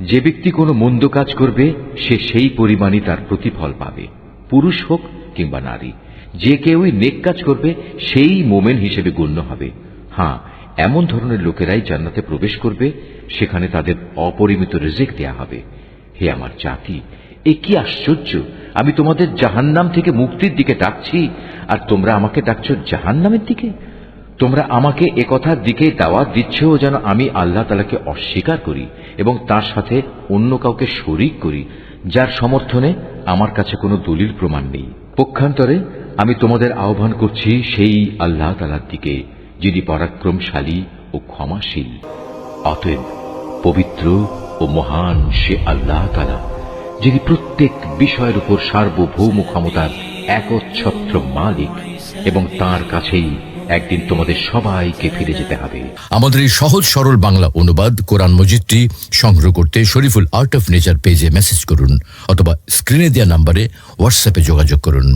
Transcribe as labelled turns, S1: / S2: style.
S1: যে ব্যক্তি কোনো মন্দ কাজ করবে সে সেই পরিমাণই তার প্রতিফল পাবে, পুরুষ হোক কিংবা নারী। যে কেউই নেক কাজ করবে সেই মোমেন হিসেবে গণ্য হবে। হ্যাঁ, এমন ধরনের লোকেরাই জান্নাতে প্রবেশ করবে, সেখানে তাদের অপরিমিত রিজিক দেয়া হবে। হে আমার জাতি, এ কি আশ্চর্য! আমি তোমাদের জাহান্নাম থেকে মুক্তির দিকে ডাকছি, আর তোমরা আমাকে ডাকছো জাহান্নামের দিকে। তোমরা আমাকে একথার দিকে দাওয়াত দিচ্ছ যেন আমি আল্লাহ তাআলাকে অস্বীকার করি এবং তার সাথে অন্য কাউকে শরীক করি, যার সমর্থনে আমার কাছে কোনো দলিল প্রমাণ নেই। পক্ষান্তরে আমি তোমাদের আহ্বান করছি সেই আল্লাহ তাআলার দিকে, যিনি পরাক্রমশালী ও ক্ষমাশীল। অতএব পবিত্র ও মহান সে আল্লাহ তাআলা, যিনি প্রত্যেক বিষয়ের উপর সার্বভৌম ক্ষমতার একচ্ছত্র মালিক, এবং তার কাছেই একদিন তোমাদের সবাইকে ফিরে যেতে হবে।
S2: আমাদের এই সহজ সরল বাংলা অনুবাদ কোরআন মজিদটি সংগ্রহ করতে শরীফুল আর্ট অফ নেচার পেজে মেসেজ করুন অথবা স্ক্রিনে দেওয়া নম্বরে হোয়াটসঅ্যাপে যোগাযোগ করুন।